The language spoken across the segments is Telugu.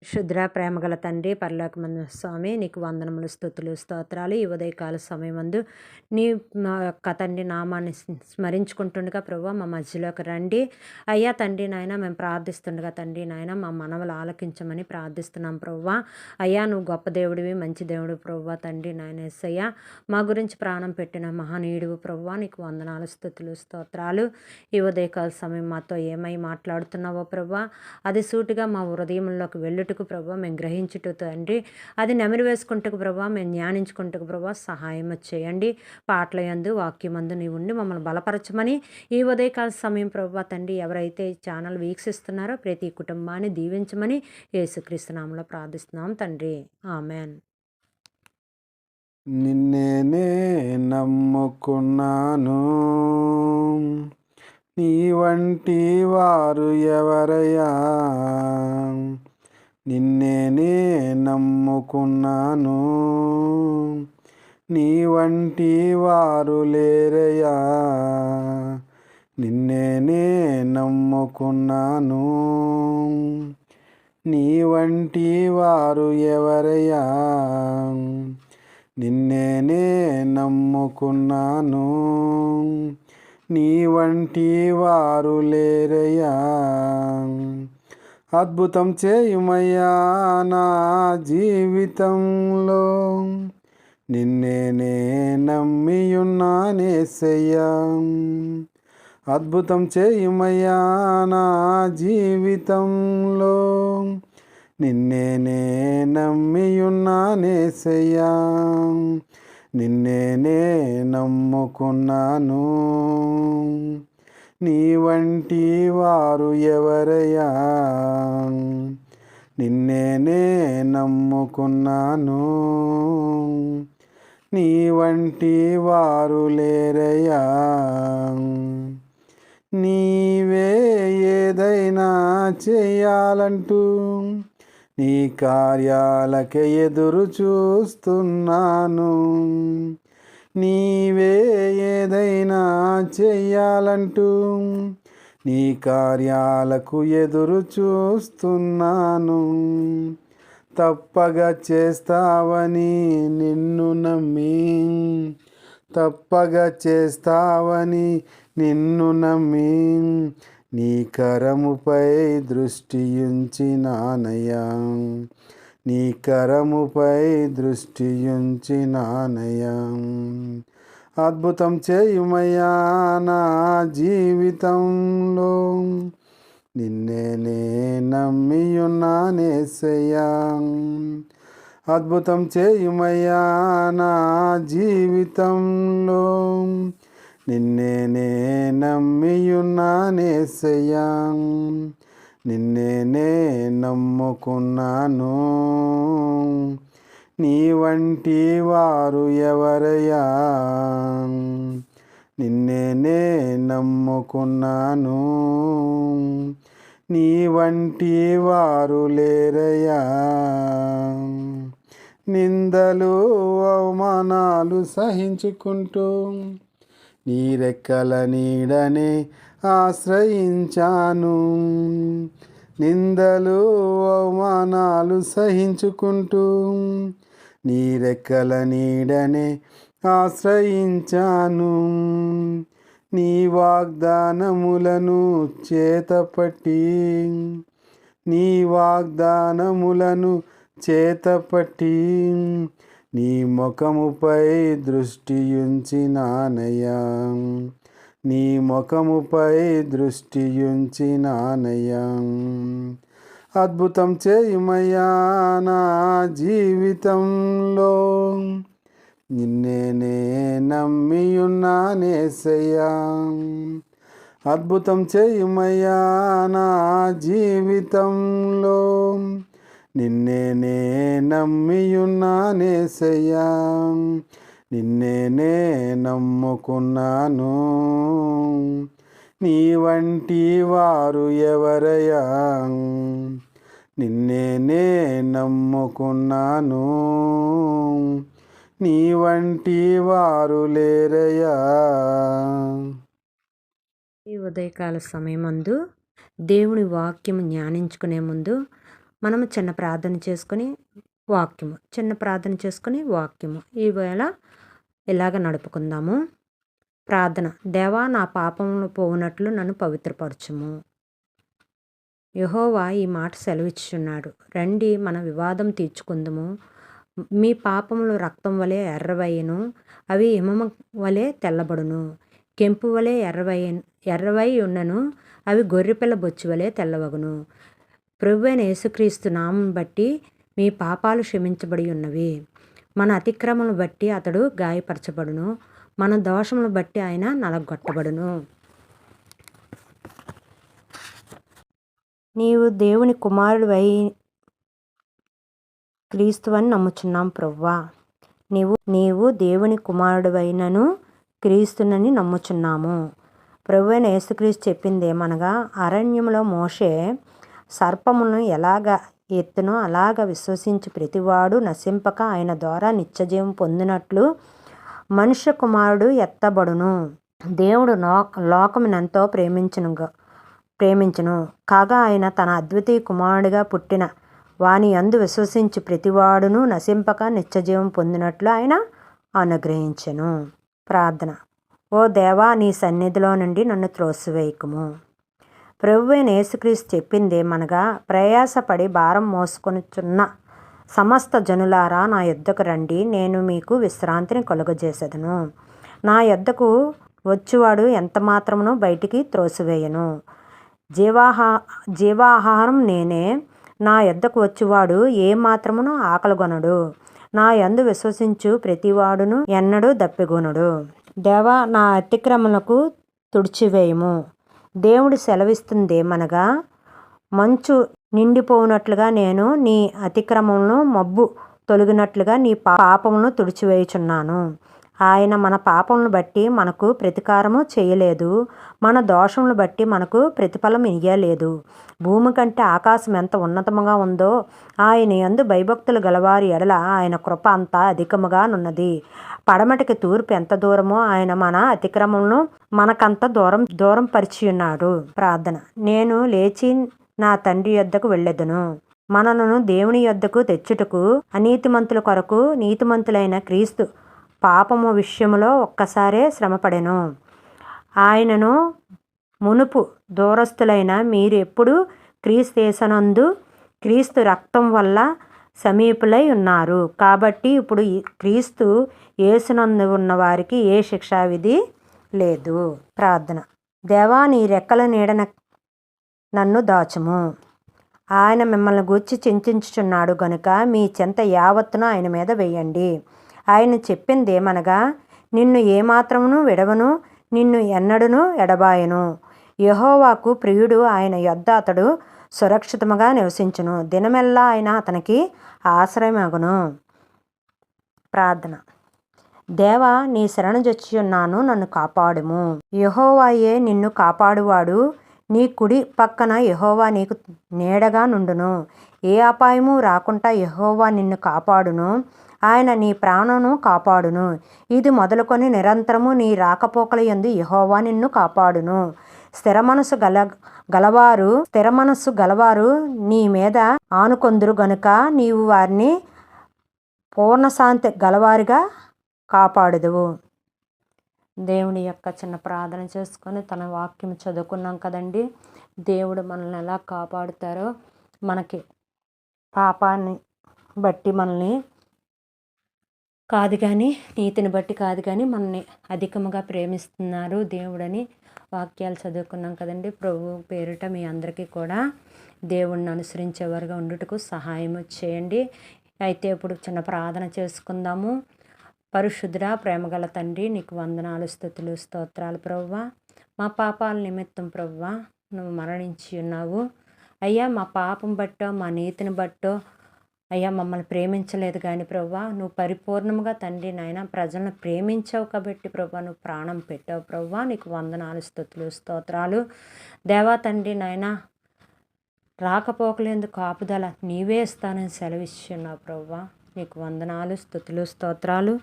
శుద్ర ప్రేమగల తండ్రి పరలోకమందు స్వామి నీకు వందనములు స్తుతులు స్తోత్రాలు. ఈ ఉదయకాల సమయమందు నీ మా యొక్క తండ్రి నామాన్ని స్మరించుకుంటుండగా ప్రభు మా మధ్యలోకి రండి అయ్యా. తండ్రి నాయన మేము ప్రార్థిస్తుండగా తండ్రి నాయన మా మనవలు ఆలకించమని ప్రార్థిస్తున్నాం ప్రభు. అయ్యా నువ్వు గొప్ప దేవుడివి, మంచి దేవుడు ప్రభు. తండ్రి నాయన యేసయ్య మా గురించి ప్రాణం పెట్టిన మహనీయుడు ప్రభు. నీకు వందనాలు స్తుతులు స్తోత్రాలు. ఈ ఉదయకాల సమయం మాతో ఏమై మాట్లాడుతున్నావో ప్రభు, అది సూటిగా మా హృదయంలోకి వెళ్ళుటకు ప్రభా, మేము గ్రహించుటకు తండ్రి, అది నెమరు వేసుకుంటకు ప్రభా, మేము ధ్యానించుకుంటకు ప్రభా సహాయం చేయండి. పాటల యందు వాక్యమందు నీ ఉండి మమ్మల్ని బలపరచమని ఈ ఉదయకాల సమయం ప్రభా తండ్రి, ఎవరైతే ఈ ఛానల్ వీక్షిస్తున్నారో ప్రతి కుటుంబాన్ని దీవించమని యేసుక్రీస్తు నామములో ప్రార్థిస్తున్నాం తండ్రి, ఆమెన్. నిన్నే నమ్ముకున్నాను, నీ వంటి వారు ఎవరయ్యా. నిన్నే నమ్ముకున్నాను, నీ వంటి వారు లేరయ్యా. నిన్నే నమ్ముకున్నాను, నీ వంటి వారు ఎవరయ్యా. నిన్నే నమ్ముకున్నాను, నీ వంటి వారు లేరయ్యా. అద్భుతం చేయుమయ్యా నా జీవితంలో, నిన్నే నమ్మియున్నానేసయ్యా. అద్భుతం చేయుమయ్యా నా జీవితంలో, నిన్నే నమ్మియున్నానేసయ్యా. నిన్నే నమ్ముకున్నాను, నీ వంటి వారు ఎవరయ్యా. నిన్నే నమ్ముకున్నాను, నీ వంటి వారు లేరయ్యా. నీవే ఏదైనా చెయ్యాలంటూ నీ కార్యాలకే ఎదురు చూస్తున్నాను. నీవే ఏదైనా చెయ్యాలంటూ నీ కార్యాలకు ఎదురు చూస్తున్నాను. తప్పగా చేస్తావని నిన్ను నమ్మి, తప్పగా చేస్తావని నిన్ను నమ్మి, నీ కరముపై దృష్టి ఉంచినానయ్యా. నీ కరముపై దృష్టి ఉంచినానయ్యా. అద్భుతం చేయుమయ్యా నా జీవితంలో, నిన్నే నమ్మియున్నానేసయ్యా. అద్భుతం చేయుమయ్యా నా జీవితంలో, నిన్నే నమ్మియున్నానేసయ్యా. నిన్నే నమ్ముకున్నాను, నీ వంటి వారు ఎవరయ్యా. నిన్నే నమ్ముకున్నాను, నీ వంటి వారు లేరయ్యా. నిందలు అవమానాలు సహించుకుంటూ నీ రెక్కల నీడనే ఆశ్రయించాను. నిందలు అవమానాలు సహించుకుంటూ నీ రెక్కల నీడనే ఆశ్రయించాను. నీ వాగ్దానములను చేతపట్టి, నీ వాగ్దానములను చేతపట్టి, నీ ముఖముపై దృష్టి ఉంచినానయ్యా. నీ ముఖముపై దృష్టి ఉంచినానయ్యా. అద్భుతం చేయుమయ్యా నా జీవితంలో, నిన్నే నమ్మియున్నానేసయ్యా. అద్భుతం చేయుమయ్యా నా జీవితంలో, నిన్నే నమ్మియున్నానేసయ్యా. నిన్నే నమ్ముకున్నాను, నీ వంటి వారు ఎవరయ్యా. నిన్నే నమ్ముకున్నాను, నీ వంటి వారు లేరయ్యా. ఈ ఉదయకాల సమయమందు దేవుని వాక్యము ధ్యానించుకునే ముందు మనము చిన్న ప్రార్థన చేసుకొని వాక్యము ఈవేళ ఇలాగ నడుపుకుందాము. ప్రార్థన. దేవా, నా పాపములు పోవునట్లు నన్ను పవిత్రపరచుము. యెహోవా ఈ మాట సెలవిచ్చుచున్నాడు. రండి, మన వివాదం తీర్చుకుందుము. మీ పాపములు రక్తం వలె ఎర్రవయ్యను, అవి హిమము వలె తెల్లబడును. కెంపు వలె ఎర్రవై ఉన్నను, అవి గొర్రెపిల్ల బొచ్చు వలె తెల్లవగును. ప్రభువైన యేసుక్రీస్తు నామం బట్టి మీ పాపాలు క్షమించబడి ఉన్నవి. మన అతిక్రమములను బట్టి అతడు గాయపరచబడును, మన దోషములను బట్టి ఆయన నలగొట్టబడును. నీవు దేవుని కుమారుడివై క్రీస్తువని నమ్ముచున్నాం ప్రభువా. నీవు దేవుని కుమారుడివైనను క్రీస్తునని నమ్ముచున్నాము. ప్రభువైన యేసుక్రీస్తు చెప్పిందేమనగా, అరణ్యములో మోషే సర్పములను ఎలాగ ఎత్తునో అలాగ విశ్వసించి ప్రతివాడు నశింపక ఆయన ద్వారా నిత్యజీవం పొందినట్లు మనుష్య కుమారుడు ఎత్తబడును. దేవుడు లోకమునెంతో ప్రేమించును కాగా ఆయన తన అద్వితీయ కుమారుడిగా పుట్టిన వాని యందు విశ్వసించి ప్రతివాడును నశింపక నిత్యజీవం పొందినట్లు ఆయన అనుగ్రహించెను. ప్రార్థన. ఓ దేవా, నీ సన్నిధిలో నుండి నన్ను త్రోసివేయకుము. ప్రభువైన యేసుక్రీస్తు చెప్పిందేమనగా, ప్రయాసపడి భారం మోసుకొనుచున్న సమస్త జనులారా నా యొద్దకు రండి, నేను మీకు విశ్రాంతిని కలుగజేసేదను. నా యొద్దకు వచ్చువాడు ఎంత మాత్రమును బయటికి త్రోసివేయను. జీవాహారం నేనే. నా యొద్దకు వచ్చువాడు ఏ మాత్రమును ఆకలిగొనడు. నా యందు విశ్వసించు ప్రతివాడును ఎన్నడూ దప్పిగొనడు. దేవా, నా అతిక్రమములకు తుడిచివేయము. దేవుడు సెలవిస్తుందేమనగా, మంచు నిండిపోవునట్లుగా నేను నీ అతిక్రమములను మబ్బు తొలగినట్లుగా నీ పాపములను తుడిచివేయుచున్నాను. ఆయన మన పాపములను బట్టి మనకు ప్రతీకారము చేయలేదు, మన దోషములను బట్టి మనకు ప్రతిఫలం ఇయ్యలేదు. భూమి కంటే ఆకాశం ఎంత ఉన్నతముగా ఉందో ఆయన యందు భయభక్తులు గలవారి ఎడల ఆయన కృప అంత అధికముగానున్నది. పడమటికి తూర్పు ఎంత దూరమో ఆయన మన అతిక్రమములను మనకంత దూరం పరిచియున్నాడు. ప్రార్థన. నేను లేచి నా తండ్రి యొద్దకు వెళ్ళెదను. మనలను దేవుని యొద్దకు తెచ్చుటకు అనీతిమంతుల కొరకు నీతిమంతులైన క్రీస్తు పాపము విషయములో ఒక్కసారే శ్రమపడెను. ఆయనను మునుపు దూరస్తులైన మీరు ఎప్పుడు క్రీస్తు క్రీస్తు రక్తం వల్ల సమీపులై ఉన్నారు. కాబట్టి ఇప్పుడు క్రీస్తు యేసునందు ఉన్న వారికి ఏ శిక్షావిధి లేదు. ప్రార్థన. దేవా, నీ రెక్కల నీడన నన్ను దాచుము. ఆయన మిమ్మల్ని గూర్చి చింతించుచున్నాడు గనుక మీ చింత యావత్తును ఆయన మీద వేయండి. ఆయన చెప్పిందేమనగా, నిన్ను ఏమాత్రమును విడవను, నిన్ను ఎన్నడూను ఎడబాయను. యెహోవాకు ప్రియుడు, ఆయన యొద్ద అతడు సురక్షితముగా నివసించును. దినమెల్లా ఆయన అతనికి ఆశ్రయమగును. ప్రార్థన. దేవా, నీ శరణుజొచ్చియున్నాను, నన్ను కాపాడుము. యెహోవాయే నిన్ను కాపాడువాడు. నీ కుడి పక్కన యెహోవా నీకు నీడగా నుండును. ఏ అపాయము రాకుండా యెహోవా నిన్ను కాపాడును. ఆయన నీ ప్రాణమును కాపాడును. ఇది మొదలుకొని నిరంతరము నీ రాకపోకల యందు యెహోవా నిన్ను కాపాడును. స్థిర మనస్సు గలవారు నీ మీద ఆనుకొందురు గనుక నీవు వారిని పూర్ణశాంతి గలవారిగా కాపాడుదువు. దేవుని యొక్క చిన్న ప్రార్థన చేసుకొని తన వాక్యం చదువుకున్నాం కదండి. దేవుడు మనల్ని ఎలా కాపాడుతారో, మనకి పాపాన్ని బట్టి మనల్ని కాదు కానీ, నీతిని బట్టి కాదు కానీ మనల్ని అధికముగా ప్రేమిస్తున్నారు దేవుడని వాక్యాలు చదువుకున్నాం కదండి. ప్రభు పేరిట మీ అందరికీ కూడా దేవుడిని అనుసరించేవారుగా ఉండుటకు సహాయం చేయండి. అయితే ఇప్పుడు చిన్న ప్రార్థన చేసుకుందాము. పరిశుద్ధుడా, ప్రేమగల తండ్రి, నీకు వందనాలు, స్తుతులు, స్తోత్రాలు ప్రభువా. మా పాపాల నిమిత్తం ప్రభువా నువ్వు మరణించి ఉన్నావు అయ్యా. మా పాపం బట్టో మా నీతిని బట్టో అయ్యా మమ్మల్ని ప్రేమించలేదు కానీ ప్రభువా, నువ్వు పరిపూర్ణంగా తండ్రి నాయన ప్రజలను ప్రేమించావు కాబట్టి ప్రభువా నువ్వు ప్రాణం పెట్టావు ప్రభువా. నీకు వందనాలు, స్తుతులు, స్తోత్రాలు దేవా తండ్రి నాయన. రాకపోకలేందుకు కాపుదల నీవే ఇస్తానని సెలవిస్తున్నావు ప్రభువా. నీకు వందనాలు, స్తుతులు, స్తోత్రాలు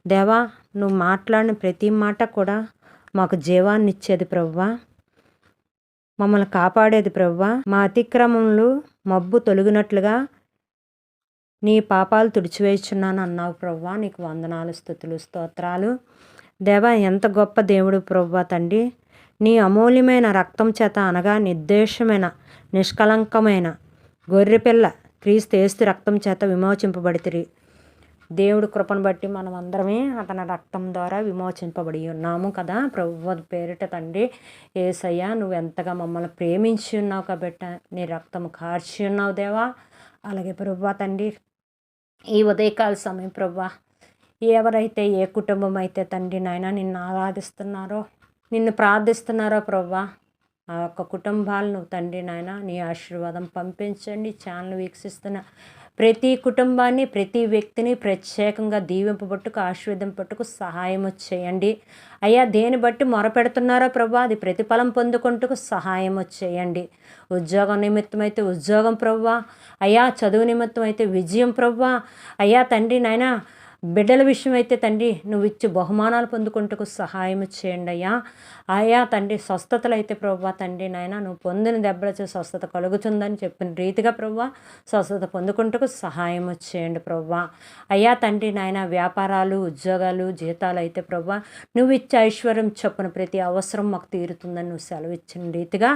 దేవా. నువ్వు మాట్లాడిన ప్రతి మాట కూడా మాకు జీవాన్ని ఇచ్చేది ప్రభువా, మమ్మల్ని కాపాడేది ప్రభువా. మా అతిక్రమములు మబ్బు తొలగినట్లుగా నీ పాపాలు తుడిచివేయుచున్నాను అన్నావు ప్రభువా. నీకు వందనాలు, స్తుతులు, స్తోత్రాలు. దేవా, ఎంత గొప్ప దేవుడు ప్రభువా తండ్రి. నీ అమూల్యమైన రక్తం చేత అనగా నిర్దోషమైన నిష్కలంకమైన గొర్రెపిల్ల క్రీస్తు యేసు రక్తం చేత విమోచింపబడితిరి. దేవుడు కృపను బట్టి మనం అందరమే అతని రక్తం ద్వారా విమోచింపబడి ఉన్నాము కదా. ప్రభువు పేరిట తండ్రి యేసయ్య, నువ్వు ఎంతగా మమ్మల్ని ప్రేమించి ఉన్నావు కాబట్టి నీ రక్తము కార్చి ఉన్నావు దేవా. అలాగే ప్రభువా తండ్రి, ఈ ఉదయకాల సమయం ప్రభువా, ఎవరైతే ఏ కుటుంబం అయితే తండ్రి నాయన నిన్ను ఆరాధిస్తున్నారో, నిన్ను ప్రార్థిస్తున్నారో ప్రభువా, ఆ యొక్క కుటుంబాలను తండ్రి నాయన నీ ఆశీర్వాదం పంపించండి. ఛానల్ వీక్షిస్తున్న ప్రతి కుటుంబాన్ని, ప్రతి వ్యక్తిని ప్రత్యేకంగా దీవింపబట్టుకు, ఆశీర్వదింపట్టుకు సహాయము చేయండి అయ్యా. దేని బట్టి మొరపెడుతున్నారో ప్రభువా, అది ప్రతిఫలం పొందుకుంటూ సహాయము చేయండి. ఉద్యోగం నిమిత్తం అయితే ఉద్యోగం ప్రభువా, అయ్యా చదువు నిమిత్తం అయితే విజయం ప్రభువా, అయ్యా తండ్రి నాయన బిడ్డల విషయం అయితే తండ్రి నువ్వు ఇచ్చి బహుమానాలు పొందుకుంటూ సహాయం చేయండి అయ్యా. ఆయా తండ్రి స్వస్థతలు అయితే ప్రభువా తండ్రి నాయన నువ్వు పొందిన దెబ్బలతో స్వస్థత కలుగుతుందని చెప్పిన రీతిగా ప్రభువా స్వస్థత పొందుకుంటూ సహాయం చేయండి ప్రభువా. అయ్యా తండ్రి నాయన వ్యాపారాలు, ఉద్యోగాలు, జీతాలు అయితే ప్రభువా నువ్వు ఇచ్చే ఐశ్వర్యం చొప్పున ప్రతి అవసరం మాకు తీరుతుందని నువ్వు సెలవు ఇచ్చిన రీతిగా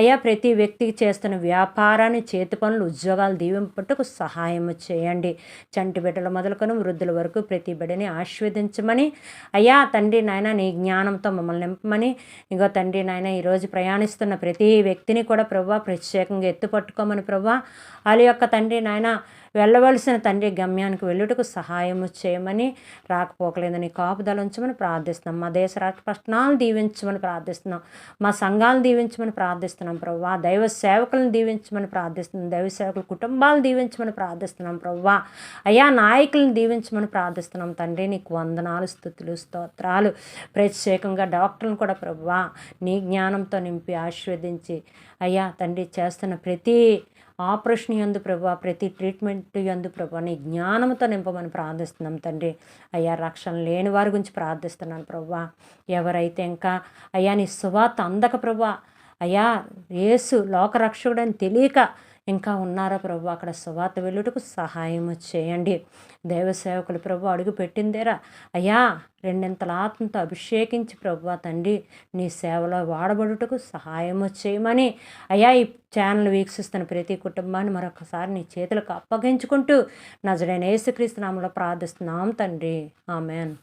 అయ్యా ప్రతి వ్యక్తికి చేస్తున్న వ్యాపారాన్ని, చేతి పనులు, ఉద్యోగాలు దీవింపట్టుకు సహాయం చేయండి. చంటి బిడ్డలు మొదలుకొని వృద్ధుల వరకు ప్రతి బిడ్డని ఆశీర్వదించమని అయ్యా తండ్రి నాయన నీ జ్ఞానంతో మమ్మల్ని నింపమని, ఇగో తండ్రి నాయన ఈరోజు ప్రయాణిస్తున్న ప్రతి వ్యక్తిని కూడా ప్రభువా ప్రత్యేకంగా ఎత్తుపట్టుకోమని ప్రభువా, వాళ్ళ యొక్క తండ్రి నాయన వెళ్ళవలసిన తండ్రి గమ్యానికి వెళ్ళుటకు సహాయము చేయమని, రాకపోకలేదని కాపుదల ఉంచమని ప్రార్థిస్తున్నాం. మా దేశ రాష్ట్రాలను దీవించమని ప్రార్థిస్తున్నాం. మా సంఘాలను దీవించమని ప్రార్థిస్తున్నాం ప్రభువా. దైవ సేవకులను దీవించమని ప్రార్థిస్తున్నాం. దైవ సేవకుల కుటుంబాలను దీవించమని ప్రార్థిస్తున్నాం ప్రభువా. అయ్యా నాయకులను దీవించమని ప్రార్థిస్తున్నాం తండ్రి. నీకు వందనాలు, స్తుతులు, స్తోత్రాలు. ప్రత్యేకంగా డాక్టర్లను కూడా ప్రభువా నీ జ్ఞానంతో నింపి ఆశీర్వదించి అయ్యా తండ్రి చేస్తున్న ప్రతి ఆపరేషన్ యందు ప్రభువా, ప్రతి ట్రీట్మెంట్ యందు ప్రభువా నీ జ్ఞానంతో నింపమని ప్రార్థిస్తున్నాం తండ్రి. అయ్యా రక్షణ లేని వారి గురించి ప్రార్థిస్తున్నాను ప్రభువా. ఎవరైతే ఇంకా అయ్యా నీ సువార్త అందక ప్రభువా, అయ్యా యేసు లోకరక్షకుడని తెలియక ఇంకా ఉన్నారా ప్రభు, అక్కడ సువార్త వెళ్ళుటకు సహాయము చేయండి. దైవ సేవకులు ప్రభు అడుగు పెట్టిందేరా అయ్యా రెండింతల ఆత్మతో అభిషేకించి ప్రభువా తండ్రి నీ సేవలో వాడబడుటకు సహాయము చేయమని అయ్యా ఈ ఛానల్ వీక్షిస్తున్న ప్రతి కుటుంబాన్ని మరొకసారి నీ చేతులకు అప్పగించుకుంటూ నజరేయుడైన యేసుక్రీస్తు నామములో ప్రార్థిస్తున్నాం తండ్రి. ఆమేన్.